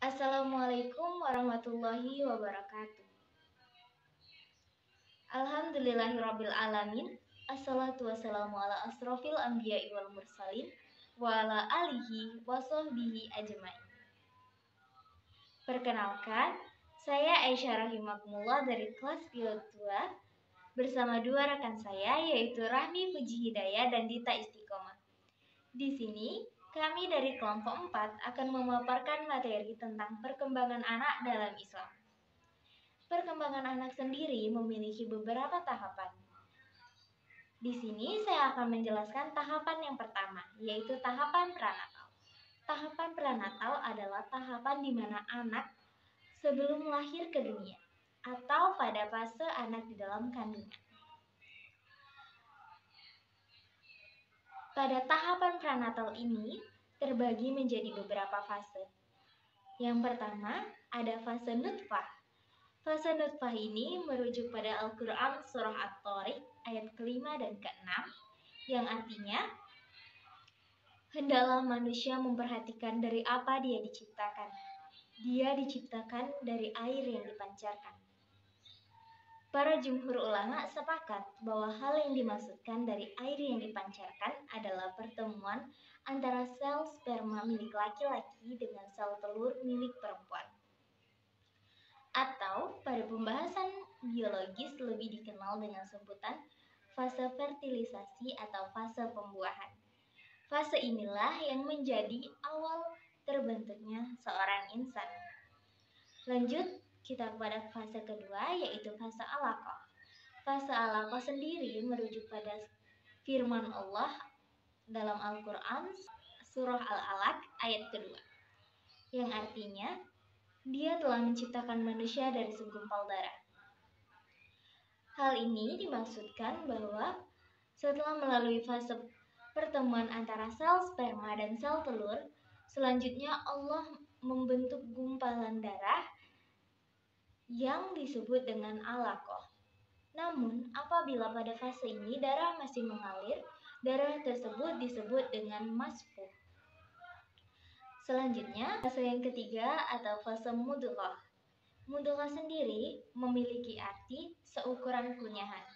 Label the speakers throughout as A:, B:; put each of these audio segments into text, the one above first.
A: Assalamualaikum warahmatullahi wabarakatuh. Alhamdulillahirabbil alamin. Assalatu wassalamu ala asrofil anbiya'i wal mursalin wa ala alihi wa sahbihi ajmain. Perkenalkan, saya Aisyah Rahimakumullah dari kelas Pilot 2 bersama dua rekan saya yaitu Rahmi Puji Hidayah dan Dita Istiqomah. Di sini kami dari kelompok 4 akan memaparkan materi tentang perkembangan anak dalam Islam. Perkembangan anak sendiri memiliki beberapa tahapan. Di sini saya akan menjelaskan tahapan yang pertama, yaitu tahapan pranatal. Tahapan pranatal adalah tahapan di mana anak sebelum lahir ke dunia atau pada fase anak di dalam kandungan. Pada tahapan pranatal ini terbagi menjadi beberapa fase. Yang pertama, ada fase nutfah. Fase nutfah ini merujuk pada Al-Quran Surah At-Tariq ayat ke-5 dan ke-6 yang artinya, hendaklah manusia memperhatikan dari apa dia diciptakan. Dia diciptakan dari air yang dipancarkan. Para jumhur ulama sepakat bahwa hal yang dimaksudkan dari air yang dipancarkan adalah pertemuan antara sel sperma milik laki-laki dengan sel telur milik perempuan. Atau pada pembahasan biologis lebih dikenal dengan sebutan fase fertilisasi atau fase pembuahan. Fase inilah yang menjadi awal terbentuknya seorang insan. Lanjut kita kepada fase kedua, yaitu fase alaqah. Fase alaqah sendiri merujuk pada firman Allah dalam Al-Quran Surah Al-Alaq ayat kedua, yang artinya, Dia telah menciptakan manusia dari segumpal darah. Hal ini dimaksudkan bahwa setelah melalui fase pertemuan antara sel sperma dan sel telur, selanjutnya Allah membentuk gumpalan darah yang disebut dengan alaqah. Namun, apabila pada fase ini darah masih mengalir, darah tersebut disebut dengan masfuh. Selanjutnya, fase yang ketiga atau fase mudghah. Mudghah sendiri memiliki arti seukuran kunyahan.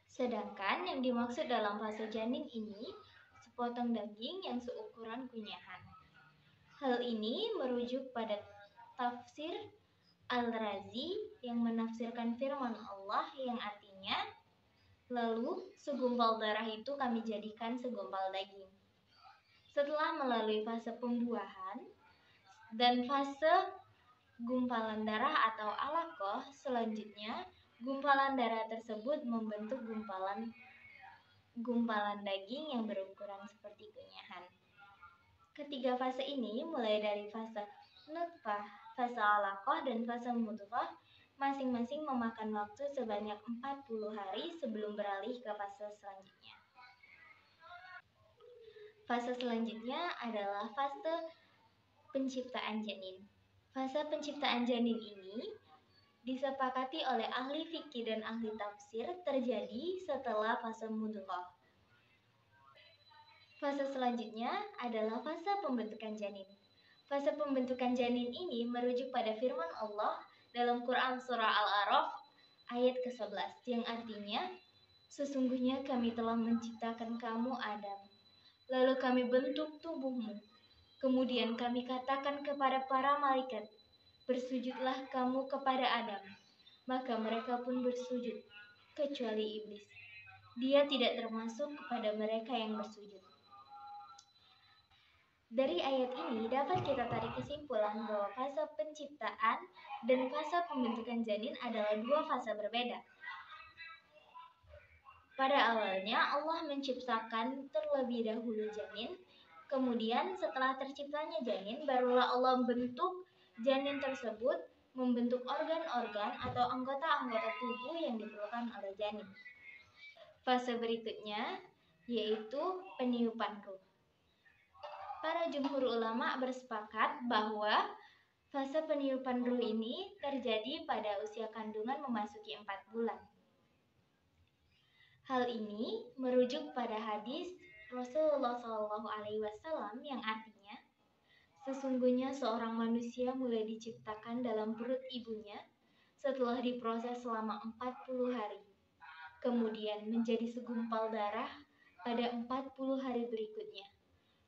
A: Sedangkan yang dimaksud dalam fase janin ini sepotong daging yang seukuran kunyahan. Hal ini merujuk pada tafsir Al-Razi yang menafsirkan firman Allah yang artinya, lalu segumpal darah itu kami jadikan segumpal daging. Setelah melalui fase pembuahan dan fase gumpalan darah atau alaqah, selanjutnya gumpalan darah tersebut membentuk gumpalan daging yang berukuran seperti kunyahan. Ketiga fase ini mulai dari fase nutfah, fase alaqah, dan fase mudghah masing-masing memakan waktu sebanyak 40 hari sebelum beralih ke fase selanjutnya. Fase selanjutnya adalah fase penciptaan janin. Fase penciptaan janin ini disepakati oleh ahli fikih dan ahli tafsir terjadi setelah fase mudghah. Fase selanjutnya adalah fase pembentukan janin. Fase pembentukan janin ini merujuk pada firman Allah dalam Quran Surah Al-A'raf ayat ke-11 yang artinya, sesungguhnya kami telah menciptakan kamu Adam. Lalu kami bentuk tubuhmu. Kemudian kami katakan kepada para malaikat, bersujudlah kamu kepada Adam. Maka mereka pun bersujud, kecuali iblis. Dia tidak termasuk kepada mereka yang bersujud. Dari ayat ini dapat kita tarik kesimpulan bahwa fase penciptaan dan fase pembentukan janin adalah dua fase berbeda. Pada awalnya Allah menciptakan terlebih dahulu janin, kemudian setelah terciptanya janin barulah Allah membentuk janin tersebut, membentuk organ-organ atau anggota-anggota tubuh yang diperlukan oleh janin. Fase berikutnya yaitu peniupan ruh. Para jumhur ulama bersepakat bahwa fase peniupan ruh ini terjadi pada usia kandungan memasuki 4 bulan. Hal ini merujuk pada hadis Rasulullah SAW yang artinya, Sesungguhnya seorang manusia mulai diciptakan dalam perut ibunya setelah diproses selama 40 hari. Kemudian menjadi segumpal darah pada 40 hari berikutnya.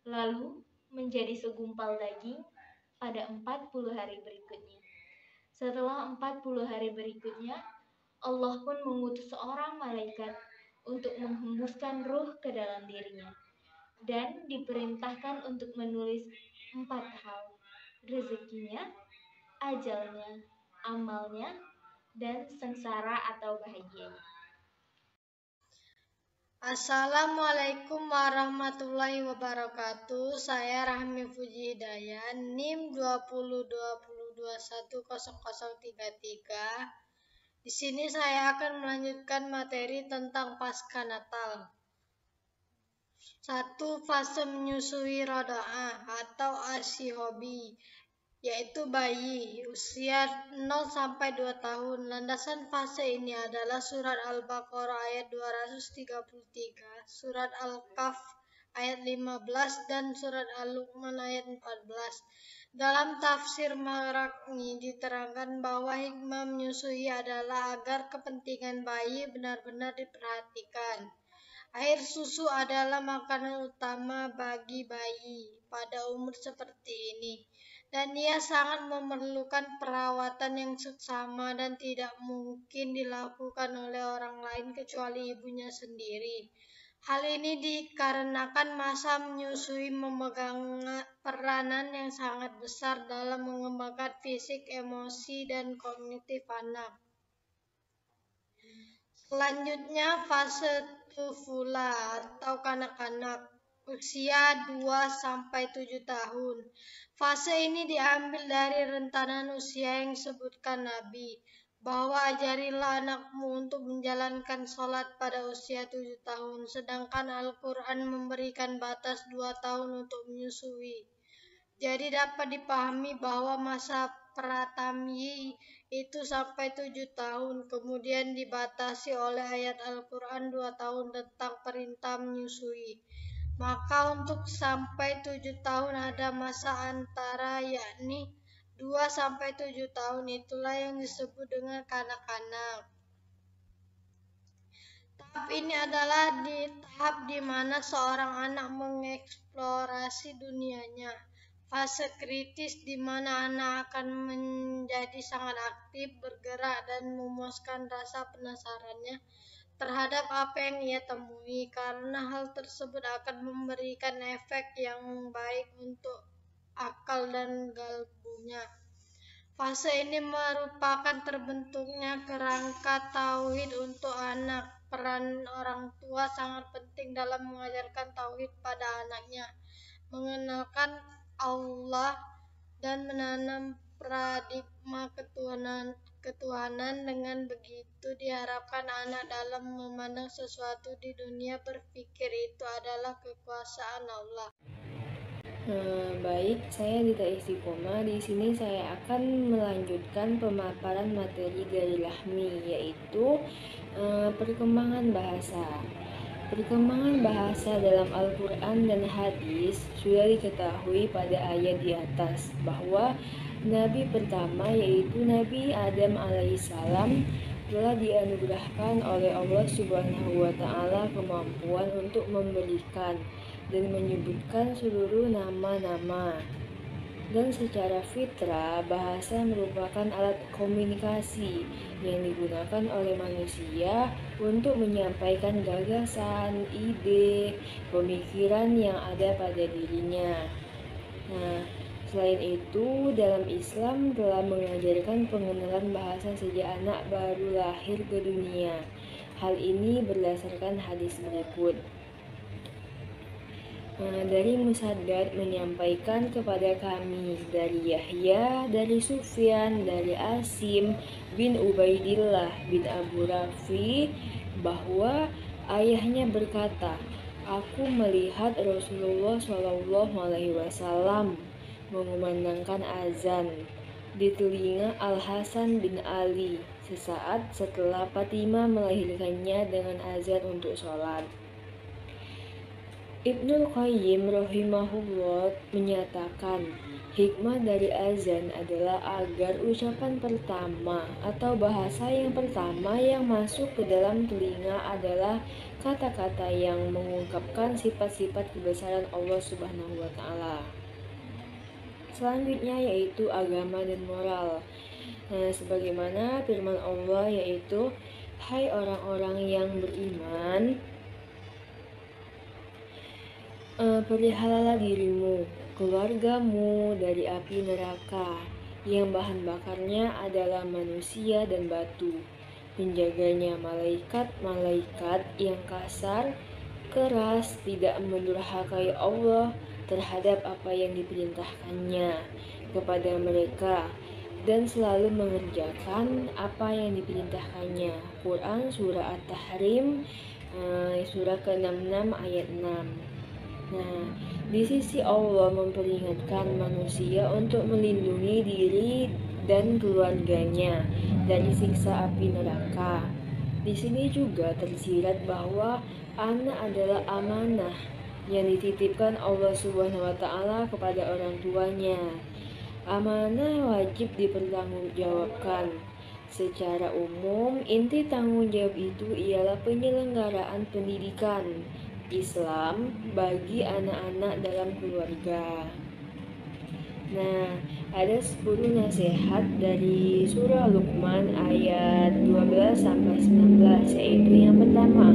A: Lalu menjadi segumpal daging pada 40 hari berikutnya. Setelah 40 hari berikutnya, Allah pun mengutus seorang malaikat untuk menghembuskan ruh ke dalam dirinya dan diperintahkan untuk menulis 4 hal: rezekinya, ajalnya, amalnya, dan sengsara atau bahagianya.
B: Assalamualaikum warahmatullahi wabarakatuh. Saya Rahmi Fuji Hidayat, NIM 2020210033. Di sini saya akan melanjutkan materi tentang pasca Natal. 1. Fase menyusui rodoah atau ASI hobi, yaitu bayi usia 0 sampai 2 tahun. Landasan fase ini adalah surat Al-Baqarah ayat 233, surat Al-Kahf ayat 15 dan surat Al-Luqman ayat 14. Dalam tafsir Maraqni diterangkan bahwa hikmah menyusui adalah agar kepentingan bayi benar-benar diperhatikan. Air susu adalah makanan utama bagi bayi pada umur seperti ini, dan ia sangat memerlukan perawatan yang seksama dan tidak mungkin dilakukan oleh orang lain kecuali ibunya sendiri. Hal ini dikarenakan masa menyusui memegang peranan yang sangat besar dalam mengembangkan fisik, emosi, dan kognitif anak. Selanjutnya fase tufula atau kanak-kanak usia 2 sampai 7 tahun. Fase ini diambil dari rentanan usia yang disebutkan Nabi, bahwa ajarilah anakmu untuk menjalankan sholat pada usia 7 tahun, sedangkan Al-Quran memberikan batas 2 tahun untuk menyusui. Jadi dapat dipahami bahwa masa pratamyi itu sampai 7 tahun, kemudian dibatasi oleh ayat Al-Quran 2 tahun tentang perintah menyusui. Maka untuk sampai 7 tahun ada masa antara, yakni 2 sampai 7 tahun, itulah yang disebut dengan kanak-kanak. Tahap ini adalah tahap di mana seorang anak mengeksplorasi dunianya. Fase kritis di mana anak akan menjadi sangat aktif, bergerak, dan memuaskan rasa penasarannya terhadap apa yang ia temui, karena hal tersebut akan memberikan efek yang baik untuk akal dan kalbunya. Fase ini merupakan terbentuknya kerangka tauhid untuk anak. Peran orang tua sangat penting dalam mengajarkan tauhid pada anaknya, mengenalkan Allah, dan menanam paradigma ketuhanan. Dengan begitu diharapkan anak dalam memandang sesuatu di dunia berpikir itu adalah kekuasaan Allah.
C: Baik, saya Dita Istiqomah. Di sini saya akan melanjutkan pemaparan materi dari Lahmi, yaitu perkembangan bahasa. Perkembangan bahasa dalam Al-Quran dan hadis sudah diketahui pada ayat di atas bahwa Nabi pertama, yaitu Nabi Adam alaihissalam, telah dianugerahkan oleh Allah Subhanahu wa Ta'ala kemampuan untuk memberikan dan menyebutkan seluruh nama-nama. Dan secara fitrah, bahasa merupakan alat komunikasi yang digunakan oleh manusia untuk menyampaikan gagasan, ide, pemikiran yang ada pada dirinya. Nah, selain itu, dalam Islam telah mengajarkan pengenalan bahasa sejak anak baru lahir ke dunia. Hal ini berdasarkan hadis berikut. Dari Musaddad menyampaikan kepada kami, dari Yahya, dari Sufyan, dari Asim bin Ubaidillah bin Abu Rafi, bahwa ayahnya berkata, aku melihat Rasulullah SAW mengumandangkan azan di telinga Al-Hasan bin Ali sesaat setelah Fatimah melahirkannya dengan azan untuk sholat. Ibnul Qayyim rahimahullah menyatakan, Hikmah dari azan adalah agar ucapan pertama atau bahasa yang pertama yang masuk ke dalam telinga adalah kata-kata yang mengungkapkan sifat-sifat kebesaran Allah Subhanahu wa Ta'ala. Selanjutnya yaitu agama dan moral. Sebagaimana firman Allah yaitu, hai orang-orang yang beriman, peliharalah dirimu, keluargamu dari api neraka yang bahan bakarnya adalah manusia dan batu. Penjaganya malaikat-malaikat yang kasar, keras, tidak mendurhakai Allah terhadap apa yang diperintahkannya kepada mereka dan selalu mengerjakan apa yang diperintahkannya. Quran Surah At-Tahrim surah ke-66 ayat 6. Nah, di sisi Allah memperingatkan manusia untuk melindungi diri dan keluarganya dari siksa api neraka. Di sini juga tersirat bahwa anak adalah amanah yang dititipkan Allah Subhanahu wa Ta'ala kepada orang tuanya. Amanah wajib dipertanggungjawabkan. Secara umum, inti tanggung jawab itu ialah penyelenggaraan pendidikan Islam bagi anak-anak dalam keluarga. Nah, ada 10 nasihat dari surah Luqman ayat 12-19, yaitu yang pertama,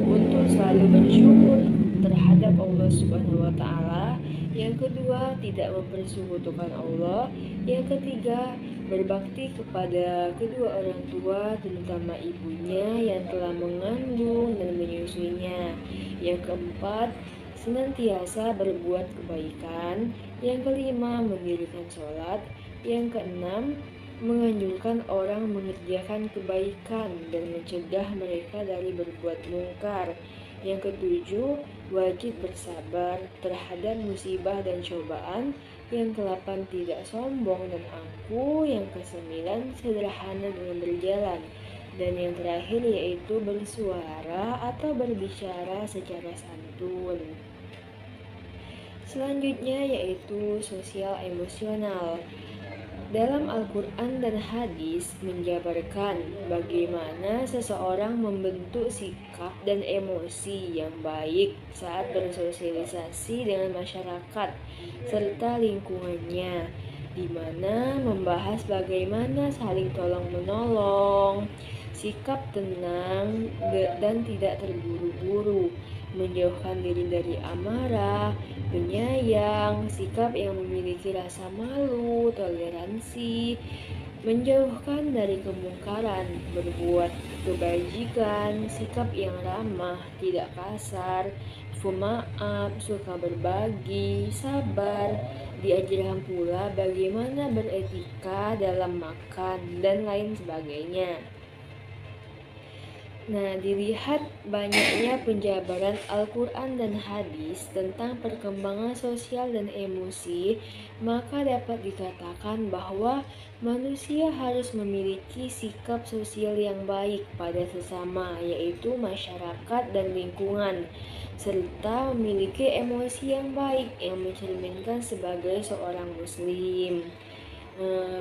C: untuk selalu bersyukur terhadap Allah Subhanahu wa Ta'ala. Yang kedua, tidak mempersekutukan Allah. Yang ketiga, berbakti kepada kedua orang tua, terutama ibunya yang telah mengandung dan menyusuinya. Yang keempat, senantiasa berbuat kebaikan. Yang kelima, mendirikan sholat. Yang keenam, menganjurkan orang mengerjakan kebaikan dan mencegah mereka dari berbuat mungkar. Yang ketujuh, wajib bersabar terhadap musibah dan cobaan. Yang ke-8, tidak sombong dan angkuh. Yang ke-9, sederhana dalam berjalan. Dan yang terakhir yaitu bersuara atau berbicara secara santun. Selanjutnya yaitu sosial emosional. Dalam Al-Quran dan hadis menjabarkan bagaimana seseorang membentuk sikap dan emosi yang baik saat bersosialisasi dengan masyarakat serta lingkungannya, di mana membahas bagaimana saling tolong-menolong, sikap tenang dan tidak terburu-buru, menjauhkan diri dari amarah, penyayang, sikap yang memiliki rasa malu, toleransi, menjauhkan dari kemungkaran, berbuat kebajikan, sikap yang ramah, tidak kasar, pemaaf, suka berbagi, sabar. Diajarkan pula bagaimana beretika dalam makan dan lain sebagainya. Nah, dilihat banyaknya penjabaran Al-Quran dan hadis tentang perkembangan sosial dan emosi, maka dapat dikatakan bahwa manusia harus memiliki sikap sosial yang baik pada sesama, yaitu masyarakat dan lingkungan, serta memiliki emosi yang baik yang mencerminkan sebagai seorang muslim.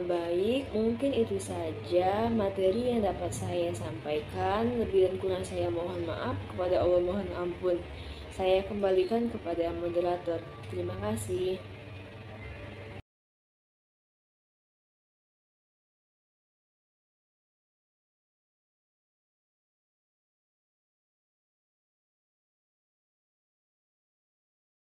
C: Baik, mungkin itu saja materi yang dapat saya sampaikan. Lebih dan kurang saya mohon maaf, kepada Allah mohon ampun. Saya kembalikan kepada moderator. Terima kasih.